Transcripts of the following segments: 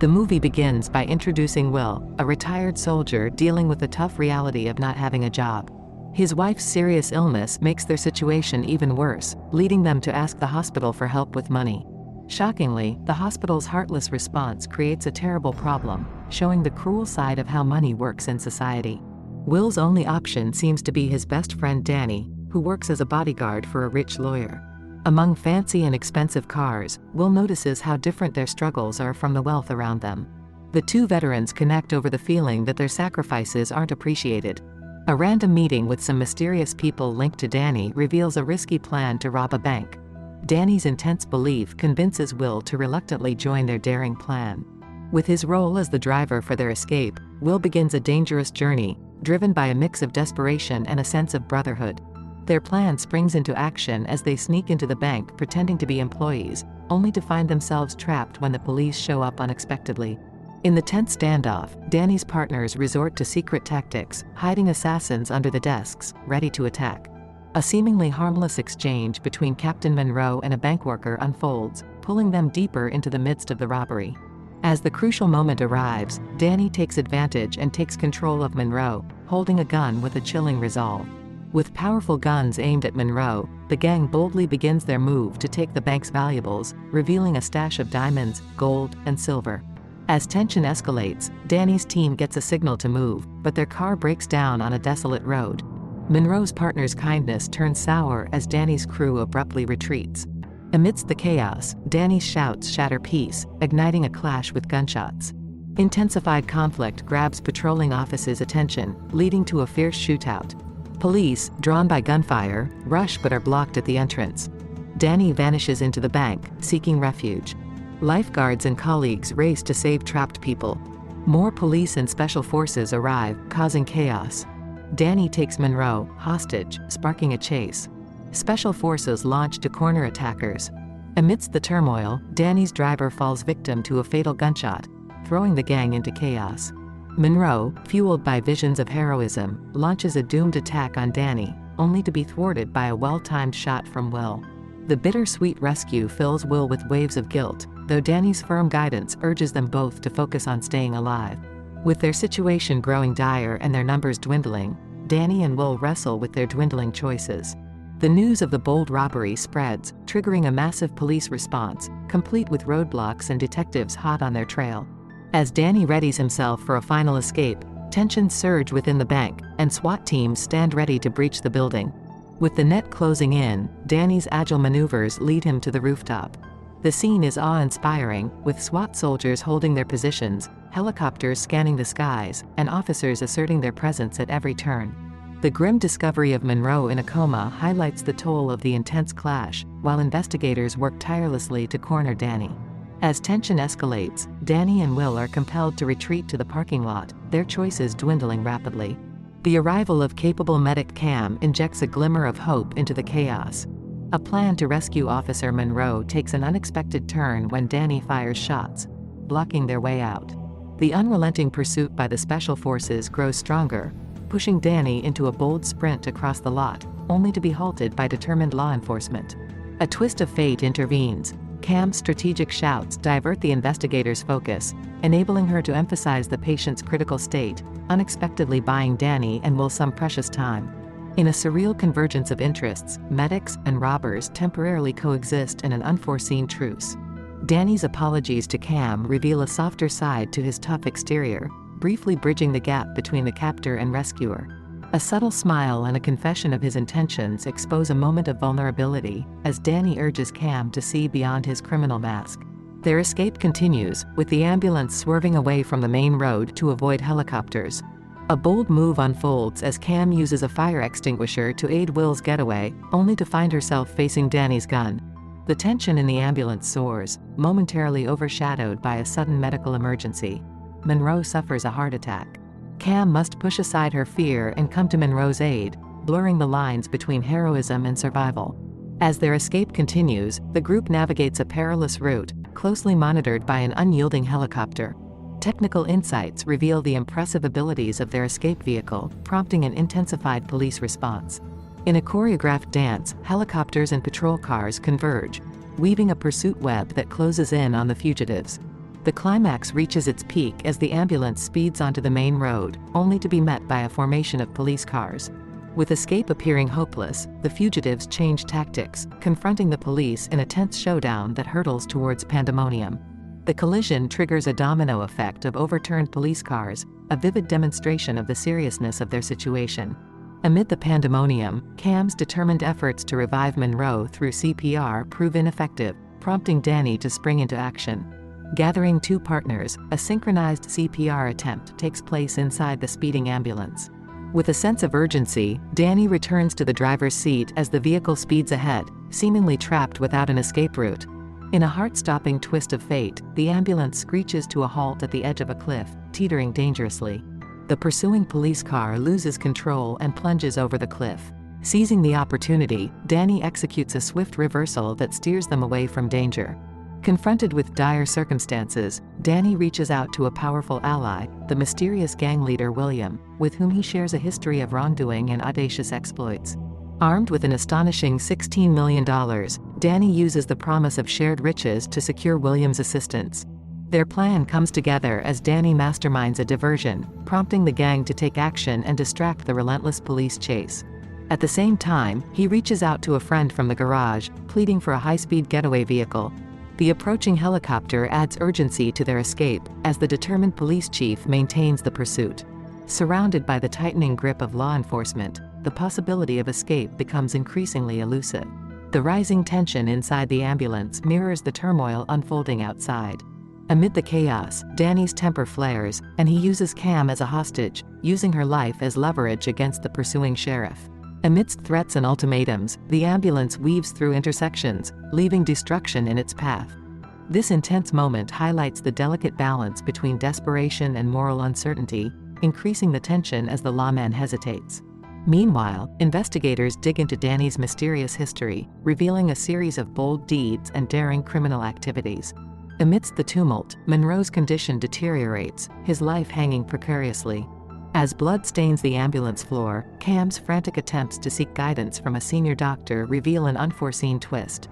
The movie begins by introducing Will, a retired soldier dealing with the tough reality of not having a job. His wife's serious illness makes their situation even worse, leading them to ask the hospital for help with money. Shockingly, the hospital's heartless response creates a terrible problem, showing the cruel side of how money works in society. Will's only option seems to be his best friend Danny, who works as a bodyguard for a rich lawyer. Among fancy and expensive cars, Will notices how different their struggles are from the wealth around them. The two veterans connect over the feeling that their sacrifices aren't appreciated. A random meeting with some mysterious people linked to Danny reveals a risky plan to rob a bank. Danny's intense belief convinces Will to reluctantly join their daring plan. With his role as the driver for their escape, Will begins a dangerous journey, driven by a mix of desperation and a sense of brotherhood. Their plan springs into action as they sneak into the bank pretending to be employees, only to find themselves trapped when the police show up unexpectedly. In the tense standoff, Danny's partners resort to secret tactics, hiding assassins under the desks, ready to attack. A seemingly harmless exchange between Captain Monroe and a bank worker unfolds, pulling them deeper into the midst of the robbery. As the crucial moment arrives, Danny takes advantage and takes control of Monroe, holding a gun with a chilling resolve. With powerful guns aimed at Monroe, the gang boldly begins their move to take the bank's valuables, revealing a stash of diamonds, gold, and silver. As tension escalates, Danny's team gets a signal to move, but their car breaks down on a desolate road. Monroe's partner's kindness turns sour as Danny's crew abruptly retreats. Amidst the chaos, Danny's shouts shatter peace, igniting a clash with gunshots. Intensified conflict grabs patrolling officers' attention, leading to a fierce shootout. Police, drawn by gunfire, rush but are blocked at the entrance. Danny vanishes into the bank, seeking refuge. Lifeguards and colleagues race to save trapped people. More police and special forces arrive, causing chaos. Danny takes Monroe hostage, sparking a chase. Special forces launch to corner attackers. Amidst the turmoil, Danny's driver falls victim to a fatal gunshot, throwing the gang into chaos. Monroe, fueled by visions of heroism, launches a doomed attack on Danny, only to be thwarted by a well-timed shot from Will. The bittersweet rescue fills Will with waves of guilt, though Danny's firm guidance urges them both to focus on staying alive. With their situation growing dire and their numbers dwindling, Danny and Will wrestle with their dwindling choices. The news of the bold robbery spreads, triggering a massive police response, complete with roadblocks and detectives hot on their trail. As Danny readies himself for a final escape, tensions surge within the bank, and SWAT teams stand ready to breach the building. With the net closing in, Danny's agile maneuvers lead him to the rooftop. The scene is awe-inspiring, with SWAT soldiers holding their positions, helicopters scanning the skies, and officers asserting their presence at every turn. The grim discovery of Monroe in a coma highlights the toll of the intense clash, while investigators work tirelessly to corner Danny. As tension escalates, Danny and Will are compelled to retreat to the parking lot, their choices dwindling rapidly. The arrival of capable medic Cam injects a glimmer of hope into the chaos. A plan to rescue Officer Monroe takes an unexpected turn when Danny fires shots, blocking their way out. The unrelenting pursuit by the special forces grows stronger, pushing Danny into a bold sprint across the lot, only to be halted by determined law enforcement. A twist of fate intervenes. Cam's strategic shouts divert the investigator's focus, enabling her to emphasize the patient's critical state, unexpectedly buying Danny and Will some precious time. In a surreal convergence of interests, medics and robbers temporarily coexist in an unforeseen truce. Danny's apologies to Cam reveal a softer side to his tough exterior, briefly bridging the gap between the captor and rescuer. A subtle smile and a confession of his intentions expose a moment of vulnerability, as Danny urges Cam to see beyond his criminal mask. Their escape continues, with the ambulance swerving away from the main road to avoid helicopters. A bold move unfolds as Cam uses a fire extinguisher to aid Will's getaway, only to find herself facing Danny's gun. The tension in the ambulance soars, momentarily overshadowed by a sudden medical emergency. Monroe suffers a heart attack. Cam must push aside her fear and come to Monroe's aid, blurring the lines between heroism and survival. As their escape continues, the group navigates a perilous route, closely monitored by an unyielding helicopter. Technical insights reveal the impressive abilities of their escape vehicle, prompting an intensified police response. In a choreographed dance, helicopters and patrol cars converge, weaving a pursuit web that closes in on the fugitives. The climax reaches its peak as the ambulance speeds onto the main road, only to be met by a formation of police cars. With escape appearing hopeless, the fugitives change tactics, confronting the police in a tense showdown that hurtles towards pandemonium. The collision triggers a domino effect of overturned police cars, a vivid demonstration of the seriousness of their situation. Amid the pandemonium, Cam's determined efforts to revive Monroe through CPR prove ineffective, prompting Danny to spring into action. Gathering two partners, a synchronized CPR attempt takes place inside the speeding ambulance. With a sense of urgency, Danny returns to the driver's seat as the vehicle speeds ahead, seemingly trapped without an escape route. In a heart-stopping twist of fate, the ambulance screeches to a halt at the edge of a cliff, teetering dangerously. The pursuing police car loses control and plunges over the cliff. Seizing the opportunity, Danny executes a swift reversal that steers them away from danger. Confronted with dire circumstances, Danny reaches out to a powerful ally, the mysterious gang leader William, with whom he shares a history of wrongdoing and audacious exploits. Armed with an astonishing $16 million, Danny uses the promise of shared riches to secure William's assistance. Their plan comes together as Danny masterminds a diversion, prompting the gang to take action and distract the relentless police chase. At the same time, he reaches out to a friend from the garage, pleading for a high-speed getaway vehicle. The approaching helicopter adds urgency to their escape, as the determined police chief maintains the pursuit. Surrounded by the tightening grip of law enforcement, the possibility of escape becomes increasingly elusive. The rising tension inside the ambulance mirrors the turmoil unfolding outside. Amid the chaos, Danny's temper flares, and he uses Cam as a hostage, using her life as leverage against the pursuing sheriff. Amidst threats and ultimatums, the ambulance weaves through intersections, leaving destruction in its path. This intense moment highlights the delicate balance between desperation and moral uncertainty, increasing the tension as the lawman hesitates. Meanwhile, investigators dig into Danny's mysterious history, revealing a series of bold deeds and daring criminal activities. Amidst the tumult, Monroe's condition deteriorates, his life hanging precariously. As blood stains the ambulance floor, Cam's frantic attempts to seek guidance from a senior doctor reveal an unforeseen twist.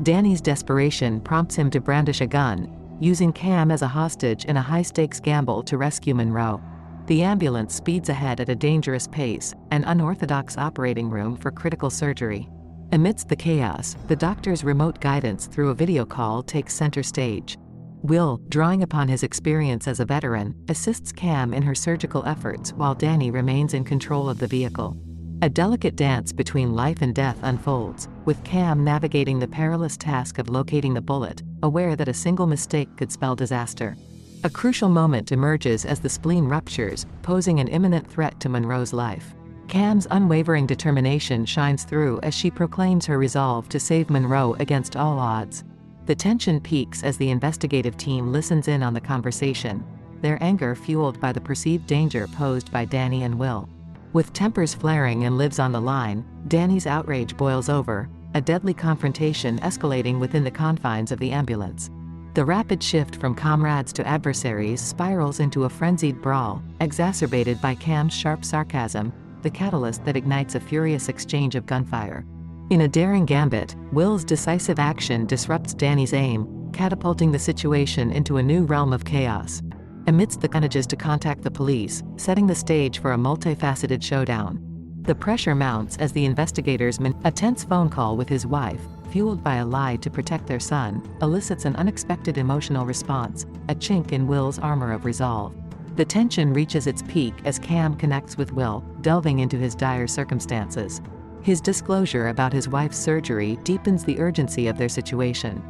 Danny's desperation prompts him to brandish a gun, using Cam as a hostage in a high-stakes gamble to rescue Monroe. The ambulance speeds ahead at a dangerous pace, an unorthodox operating room for critical surgery. Amidst the chaos, the doctor's remote guidance through a video call takes center stage. Will, drawing upon his experience as a veteran, assists Cam in her surgical efforts while Danny remains in control of the vehicle. A delicate dance between life and death unfolds, with Cam navigating the perilous task of locating the bullet, aware that a single mistake could spell disaster. A crucial moment emerges as the spleen ruptures, posing an imminent threat to Monroe's life. Cam's unwavering determination shines through as she proclaims her resolve to save Monroe against all odds. The tension peaks as the investigative team listens in on the conversation, their anger fueled by the perceived danger posed by Danny and Will. With tempers flaring and lives on the line, Danny's outrage boils over, a deadly confrontation escalating within the confines of the ambulance. The rapid shift from comrades to adversaries spirals into a frenzied brawl, exacerbated by Cam's sharp sarcasm, the catalyst that ignites a furious exchange of gunfire. In a daring gambit, Will's decisive action disrupts Danny's aim, catapulting the situation into a new realm of chaos. Amidst the manages to contact the police, setting the stage for a multifaceted showdown. The pressure mounts as the investigators a tense phone call with his wife, fueled by a lie to protect their son, elicits an unexpected emotional response, a chink in Will's armor of resolve. The tension reaches its peak as Cam connects with Will, delving into his dire circumstances. His disclosure about his wife's surgery deepens the urgency of their situation.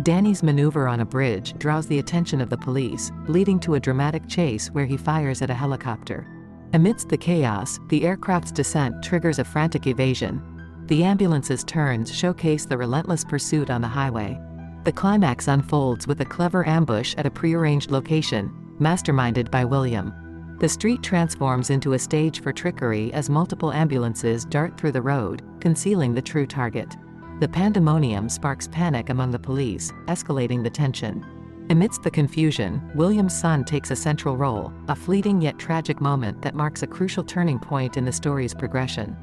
Danny's maneuver on a bridge draws the attention of the police, leading to a dramatic chase where he fires at a helicopter. Amidst the chaos, the aircraft's descent triggers a frantic evasion. The ambulance's turns showcase the relentless pursuit on the highway. The climax unfolds with a clever ambush at a prearranged location, masterminded by William. The street transforms into a stage for trickery as multiple ambulances dart through the road, concealing the true target. The pandemonium sparks panic among the police, escalating the tension. Amidst the confusion, William's son takes a central role, a fleeting yet tragic moment that marks a crucial turning point in the story's progression.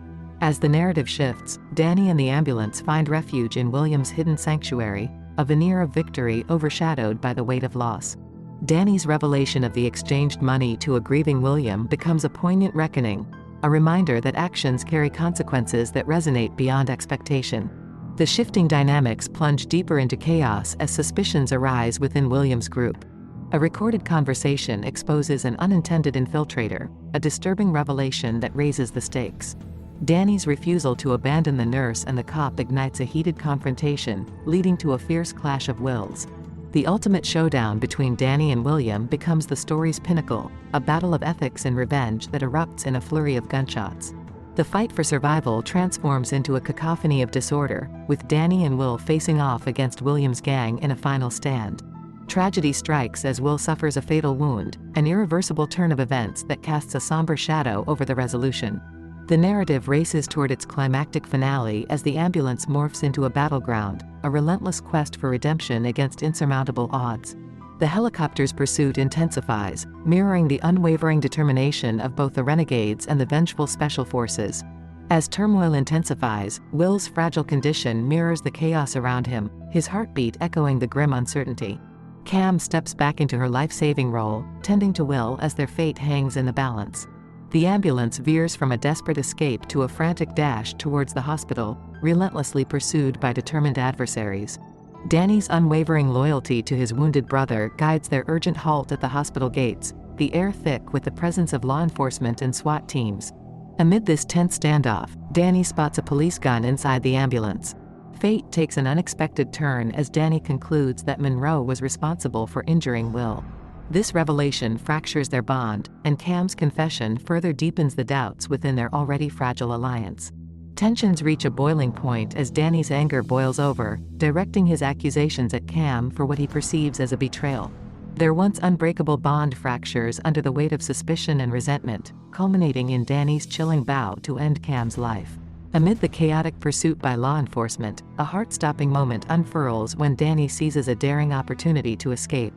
As the narrative shifts, Danny and the ambulance find refuge in William's hidden sanctuary, a veneer of victory overshadowed by the weight of loss. Danny's revelation of the exchanged money to a grieving William becomes a poignant reckoning, a reminder that actions carry consequences that resonate beyond expectation. The shifting dynamics plunge deeper into chaos as suspicions arise within William's group. A recorded conversation exposes an unintended infiltrator, a disturbing revelation that raises the stakes. Danny's refusal to abandon the nurse and the cop ignites a heated confrontation, leading to a fierce clash of wills. The ultimate showdown between Danny and William becomes the story's pinnacle, a battle of ethics and revenge that erupts in a flurry of gunshots. The fight for survival transforms into a cacophony of disorder, with Danny and Will facing off against William's gang in a final stand. Tragedy strikes as Will suffers a fatal wound, an irreversible turn of events that casts a somber shadow over the resolution. The narrative races toward its climactic finale as the ambulance morphs into a battleground, a relentless quest for redemption against insurmountable odds. The helicopter's pursuit intensifies, mirroring the unwavering determination of both the renegades and the vengeful special forces. As turmoil intensifies, Will's fragile condition mirrors the chaos around him, his heartbeat echoing the grim uncertainty. Cam steps back into her life-saving role, tending to Will as their fate hangs in the balance. The ambulance veers from a desperate escape to a frantic dash towards the hospital, relentlessly pursued by determined adversaries. Danny's unwavering loyalty to his wounded brother guides their urgent halt at the hospital gates, the air thick with the presence of law enforcement and SWAT teams. Amid this tense standoff, Danny spots a police gun inside the ambulance. Fate takes an unexpected turn as Danny concludes that Monroe was responsible for injuring Will. This revelation fractures their bond, and Cam's confession further deepens the doubts within their already fragile alliance. Tensions reach a boiling point as Danny's anger boils over, directing his accusations at Cam for what he perceives as a betrayal. Their once unbreakable bond fractures under the weight of suspicion and resentment, culminating in Danny's chilling vow to end Cam's life. Amid the chaotic pursuit by law enforcement, a heart-stopping moment unfurls when Danny seizes a daring opportunity to escape.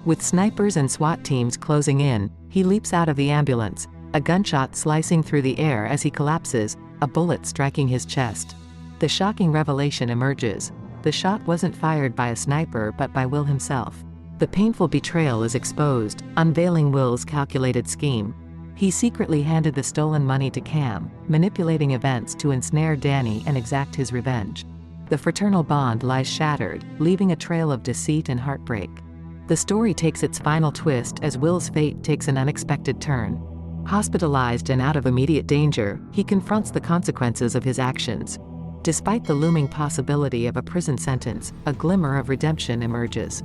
With snipers and SWAT teams closing in, he leaps out of the ambulance, a gunshot slicing through the air as he collapses, a bullet striking his chest. The shocking revelation emerges. The shot wasn't fired by a sniper but by Will himself. The painful betrayal is exposed, unveiling Will's calculated scheme. He secretly handed the stolen money to Cam, manipulating events to ensnare Danny and exact his revenge. The fraternal bond lies shattered, leaving a trail of deceit and heartbreak. The story takes its final twist as Will's fate takes an unexpected turn. Hospitalized and out of immediate danger, he confronts the consequences of his actions. Despite the looming possibility of a prison sentence, a glimmer of redemption emerges.